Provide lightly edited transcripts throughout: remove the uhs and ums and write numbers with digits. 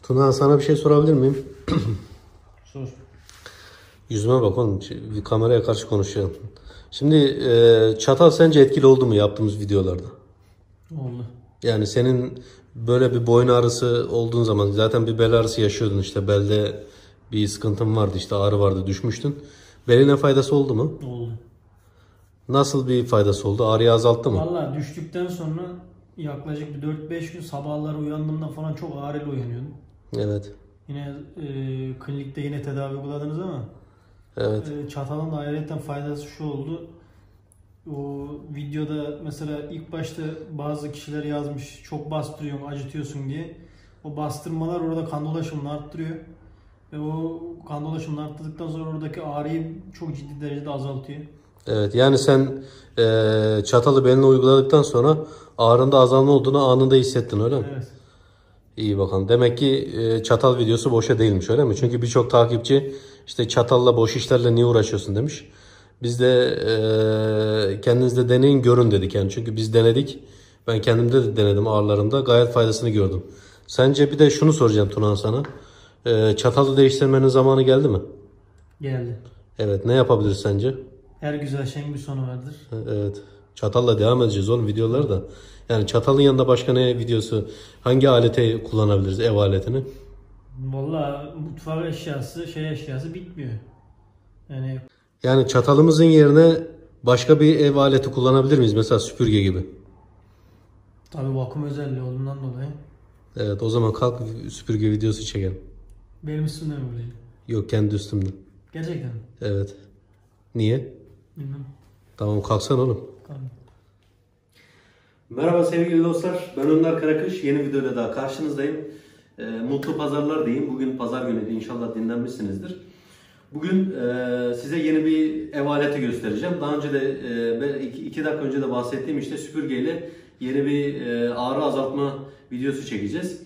Tuna, sana bir şey sorabilir miyim? Sor. Yüzüme bak oğlum. Kameraya karşı konuşuyorum. Şimdi çatal sence etkili oldu mu yaptığımız videolarda? Oldu. Yani senin böyle bir boyun ağrısı olduğun zaman zaten bir bel ağrısı yaşıyordun, işte belde bir sıkıntın vardı, işte ağrı vardı, düşmüştün. Beline faydası oldu mu? Oldu. Nasıl bir faydası oldu? Ağrıyı azalttı mı? Vallahi düştükten sonra yaklaşık bir 4-5 gün sabahları uyandığımda falan çok ağrıyla uyanıyordum. Evet. Yine klinikte yine tedavi uyguladınız ama Evet. çatalın da ayrıca faydası şu oldu. O videoda mesela ilk başta bazı kişiler yazmış çok bastırıyorsun, acıtıyorsun diye. O bastırmalar orada kan dolaşımını arttırıyor. Ve o kan dolaşımını arttırdıktan sonra oradaki ağrıyı çok ciddi derecede azaltıyor. Evet, yani sen çatalı beline uyguladıktan sonra ağrında azalma olduğunu anında hissettin, öyle mi? Evet. İyi bakalım. Demek ki çatal videosu boşa değilmiş, öyle mi? Çünkü birçok takipçi işte çatalla boş işlerle niye uğraşıyorsun demiş. Biz de kendiniz de deneyin görün dedik yani. Çünkü biz denedik. Ben kendimde de denedim ağrılarımda. Gayet faydasını gördüm. Sence bir de şunu soracağım Tuna sana. Çatalı değiştirmenin zamanı geldi mi? Geldi. Evet. Ne yapabiliriz sence? Her güzel şeyin bir sonu vardır. Evet. Çatalla devam edeceğiz oğlum videoları da. Yani çatalın yanında başka ne videosu, hangi aleti kullanabiliriz, ev aletini? Vallahi mutfak eşyası, eşyası bitmiyor. Yani çatalımızın yerine başka bir ev aleti kullanabilir miyiz? Mesela süpürge gibi. Tabii vakum özelliği olduğundan dolayı. Evet, o zaman kalk süpürge videosu çekelim. Benim üstümden mi böyle? Yok, kendi üstümden. Gerçekten mi? Evet. Niye? Bilmem. Tamam, kalksana oğlum. Tamam. Merhaba sevgili dostlar. Ben Önder Karakış. Yeni videoyla daha karşınızdayım. Mutlu pazarlar diyeyim. Bugün pazar günüydü. İnşallah dinlenmişsinizdir. Bugün size yeni bir ev aleti göstereceğim. Daha önce de 2 dakika önce de bahsettiğim işte süpürgeyle yeni bir ağrı azaltma videosu çekeceğiz.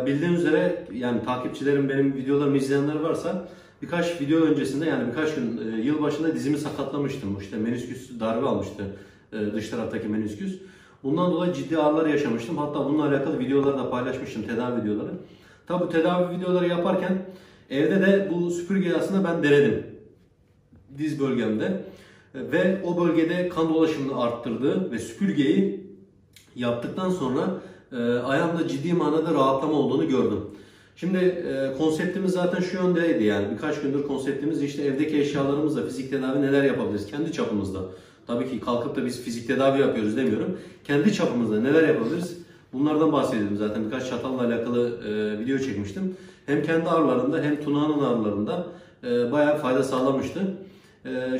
Bildiğiniz üzere yani takipçilerim, benim videolarımı izleyenler varsa birkaç video öncesinde, yani birkaç gün yıl başında dizimi sakatlamıştım. İşte menisküs darbe almıştı, dış taraftaki menisküs. Bundan dolayı ciddi ağrılar yaşamıştım. Hatta bununla alakalı videoları da paylaşmıştım, tedavi videoları. Tabi bu tedavi videoları yaparken evde de bu süpürgeyi aslında ben denedim. Diz bölgemde. Ve o bölgede kan dolaşımını arttırdı ve süpürgeyi yaptıktan sonra ayağımda ciddi manada rahatlama olduğunu gördüm. Şimdi konseptimiz zaten şu yöndeydi, yani birkaç gündür konseptimiz işte evdeki eşyalarımızla fizik tedavi neler yapabiliriz kendi çapımızda. Tabii ki kalkıp da biz fizik tedavi yapıyoruz demiyorum. Kendi çapımızda neler yapabiliriz? Bunlardan bahsediyordum zaten. Birkaç çatalla alakalı video çekmiştim. Hem kendi ağrılarında hem Tuna'nın ağrılarında bayağı fayda sağlamıştı.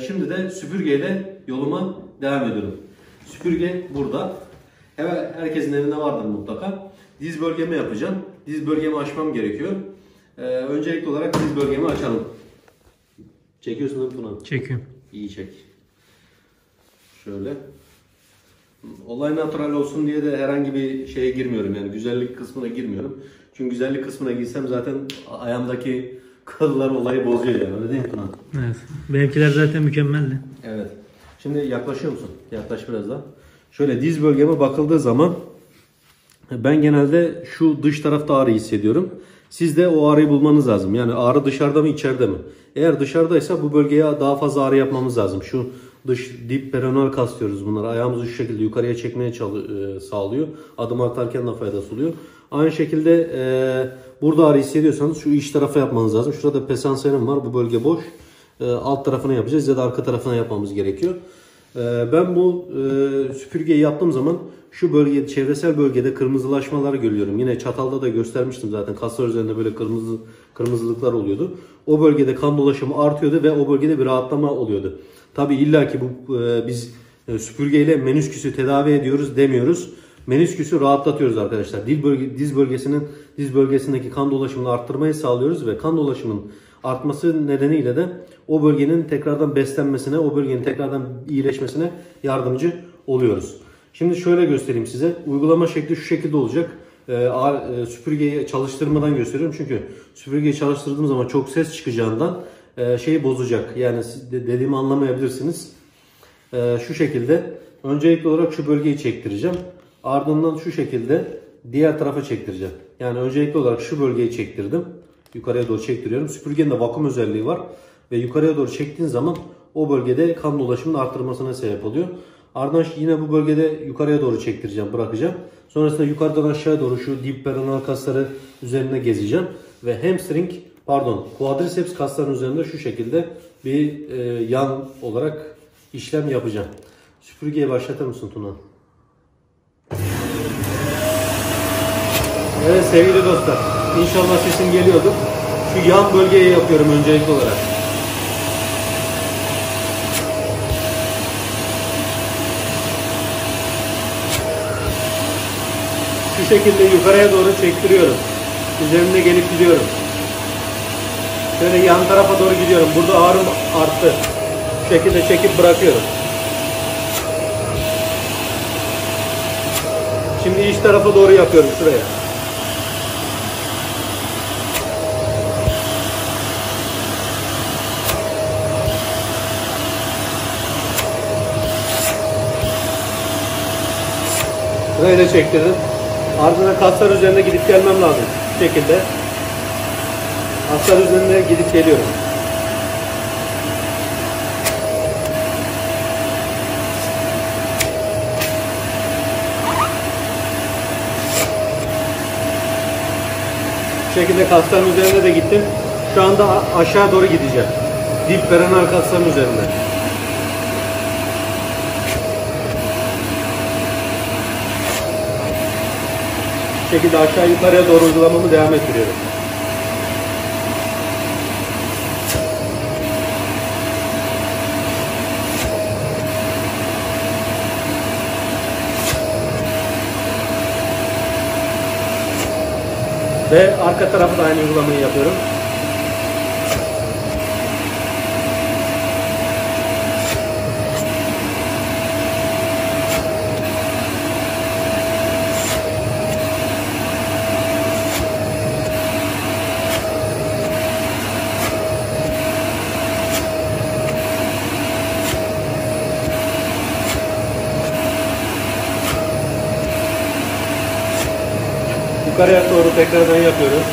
Şimdi de süpürgeyle yoluma devam ediyorum. Süpürge burada. Evet, herkesin evinde vardır mutlaka. Diz bölgemi yapacağım. Diz bölgemi açmam gerekiyor. Öncelikli olarak diz bölgemi açalım. Çekiyorsun değil mi Tuna? Çekiyorum. İyi çek. Şöyle. Olay natural olsun diye de herhangi bir şeye girmiyorum, yani güzellik kısmına girmiyorum. Çünkü güzellik kısmına girsem zaten ayağımdaki kıllar olayı bozuyor yani, öyle değil mi Tuna? Evet. Benimkiler zaten mükemmeldi. Evet. Şimdi yaklaşıyor musun? Yaklaş biraz daha. Şöyle diz bölgeme bakıldığı zaman ben genelde şu dış tarafta ağrı hissediyorum. Siz de o ağrıyı bulmanız lazım. Yani ağrı dışarıda mı içeride mi? Eğer dışarıdaysa bu bölgeye daha fazla ağrı yapmamız lazım. Şu dış dip peroneal kas diyoruz bunlara. Ayağımızı şu şekilde yukarıya çekmeye sağlıyor. Adım atarken de faydası oluyor. Aynı şekilde burada ağrı hissediyorsanız şu iç tarafa yapmanız lazım. Şurada pesanserim var. Bu bölge boş. Alt tarafına yapacağız ya da arka tarafına yapmamız gerekiyor. Ben bu süpürgeyi yaptığım zaman şu bölgede, çevresel bölgede kırmızılaşmalar görüyorum. Yine çatalda da göstermiştim zaten. Kaslar üzerinde böyle kırmızılıklar oluyordu. O bölgede kan dolaşımı artıyordu ve o bölgede bir rahatlama oluyordu. Tabi illa ki biz süpürgeyle menisküsü tedavi ediyoruz demiyoruz. Menisküsü rahatlatıyoruz arkadaşlar. Diz bölgesindeki kan dolaşımını arttırmayı sağlıyoruz ve kan dolaşımının artması nedeniyle de o bölgenin tekrardan beslenmesine, o bölgenin tekrardan iyileşmesine yardımcı oluyoruz. Şimdi şöyle göstereyim size. Uygulama şekli şu şekilde olacak. Süpürgeyi çalıştırmadan gösteriyorum. Çünkü süpürgeyi çalıştırdığım zaman çok ses çıkacağından şeyi bozacak. Yani dediğimi anlamayabilirsiniz. Şu şekilde öncelikli olarak şu bölgeyi çektireceğim. Ardından şu şekilde diğer tarafa çektireceğim. Yani öncelikli olarak şu bölgeyi çektirdim. Yukarıya doğru çektiriyorum. Süpürgenin de vakum özelliği var. Ve yukarıya doğru çektiğin zaman o bölgede kan dolaşımının arttırmasına sebep oluyor. Ardından yine bu bölgede yukarıya doğru çektireceğim, bırakacağım. Sonrasında yukarıdan aşağıya doğru şu dip peroneal kasları üzerine gezeceğim. Ve quadriceps kaslarının üzerinde şu şekilde bir yan olarak işlem yapacağım. Süpürgeyi başlatır mısın Tuna? Evet sevgili dostlar, İnşallah sesim geliyordur. Şu yan bölgeyi yapıyorum öncelikli olarak. Şu şekilde yukarıya doğru çektiriyorum. Üzerine gelip gidiyorum. Şöyle yan tarafa doğru gidiyorum. Burada ağrım arttı. Şu şekilde çekip bırakıyorum. Şimdi iç tarafa doğru yapıyorum şuraya. Böyle çektirdim. Ardından kaslar üzerine gidip gelmem lazım. Bu şekilde. Kaslar üzerine gidip geliyorum. Bu şekilde kasların üzerine de gittim. Şu anda aşağı doğru gideceğim. Dip peroneal kasların üzerinde. Bu şekilde aşağı yukarıya doğru uygulamamı devam ettiriyorum. Ve arka tarafı da aynı uygulamayı yapıyorum. Yukarıya doğru tekrardan yapıyoruz.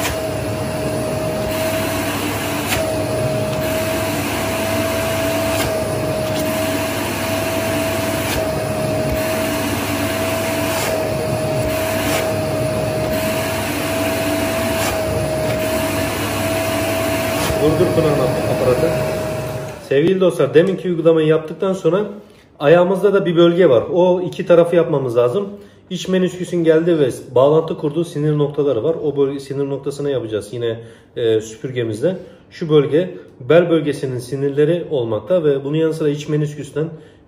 Durdur aparatı. Sevgili dostlar, deminki uygulamayı yaptıktan sonra ayağımızda da bir bölge var. O iki tarafı yapmamız lazım. İç menisküsün geldiği ve bağlantı kurduğu sinir noktaları var. O bölge, sinir noktasına yapacağız yine süpürgemizde. Şu bölge bel bölgesinin sinirleri olmakta ve bunun yanı sıra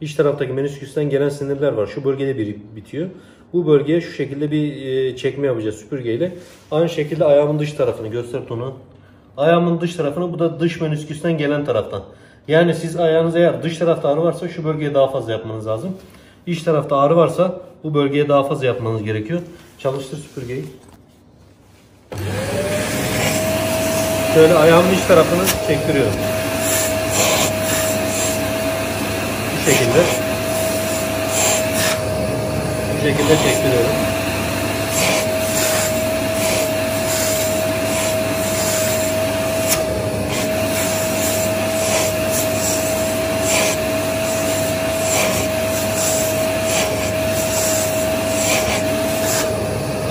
iç taraftaki menisküsten gelen sinirler var. Şu bölgede bir bitiyor. Bu bölgeye şu şekilde bir çekme yapacağız süpürgeyle. Aynı şekilde ayağımın dış tarafını göster onu. Ayağımın dış tarafını, bu da dış menisküsten gelen taraftan. Yani siz ayağınız eğer dış tarafta ağrı varsa şu bölgeye daha fazla yapmanız lazım. İç tarafta ağrı varsa bu bölgeye daha fazla yapmanız gerekiyor. Çalıştır süpürgeyi. Şöyle ayağımın iç tarafını çektiriyorum. Bu şekilde. Bu şekilde çektiriyorum.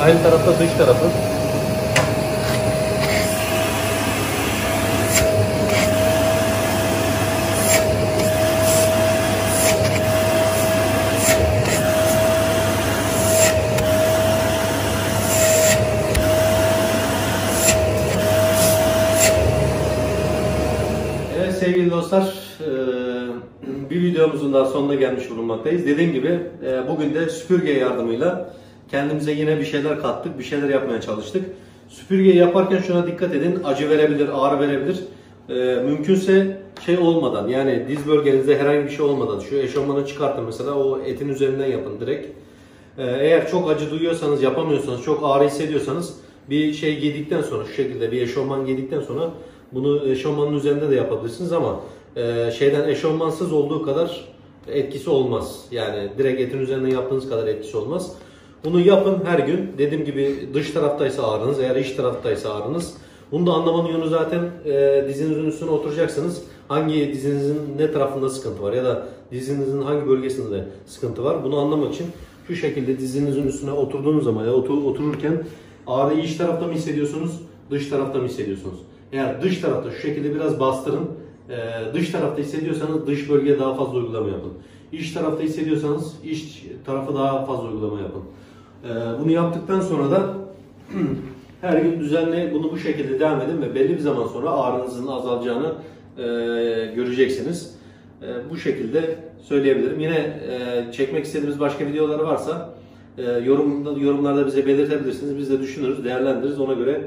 Aynı tarafta dış tarafı. Evet sevgili dostlar, bir videomuzun daha sonuna gelmiş bulunmaktayız. Dediğim gibi bugün de süpürge yardımıyla kendimize yine bir şeyler kattık, bir şeyler yapmaya çalıştık. Süpürgeyi yaparken şuna dikkat edin, acı verebilir, ağrı verebilir. Mümkünse şey olmadan, yani diz bölgenizde herhangi bir şey olmadan şu eşofmanı çıkartın mesela, o etin üzerinden yapın direkt. Eğer çok acı duyuyorsanız, yapamıyorsanız, çok ağrı hissediyorsanız bir şey giydikten sonra, şu şekilde bir eşofman giydikten sonra bunu eşofmanın üzerinde de yapabilirsiniz ama eşofmansız olduğu kadar etkisi olmaz. Yani direkt etin üzerinden yaptığınız kadar etkisi olmaz. Bunu yapın her gün. Dediğim gibi dış taraftaysa ağrınız, eğer iç taraftaysa ağrınız. Bunu da anlamanın yolu zaten dizinizin üstüne oturacaksınız. Hangi dizinizin ne tarafında sıkıntı var ya da dizinizin hangi bölgesinde sıkıntı var. Bunu anlamak için şu şekilde dizinizin üstüne oturduğunuz zaman ya otururken ağrıyı iç tarafta mı hissediyorsunuz, dış tarafta mı hissediyorsunuz? Eğer dış tarafta şu şekilde biraz bastırın. Dış tarafta hissediyorsanız dış bölgeye daha fazla uygulama yapın. İç tarafta hissediyorsanız iç tarafı daha fazla uygulama yapın. Bunu yaptıktan sonra da her gün düzenli bunu bu şekilde devam edin ve belli bir zaman sonra ağrınızın azalacağını göreceksiniz. Bu şekilde söyleyebilirim. Yine çekmek istediğimiz başka videolar varsa yorumlarda bize belirtebilirsiniz. Biz de düşünürüz, değerlendiririz. Ona göre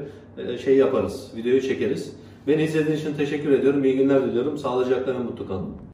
şey yaparız, videoyu çekeriz. Beni izlediğiniz için teşekkür ediyorum. İyi günler diliyorum. Sağlıcakla ve mutlu kalın.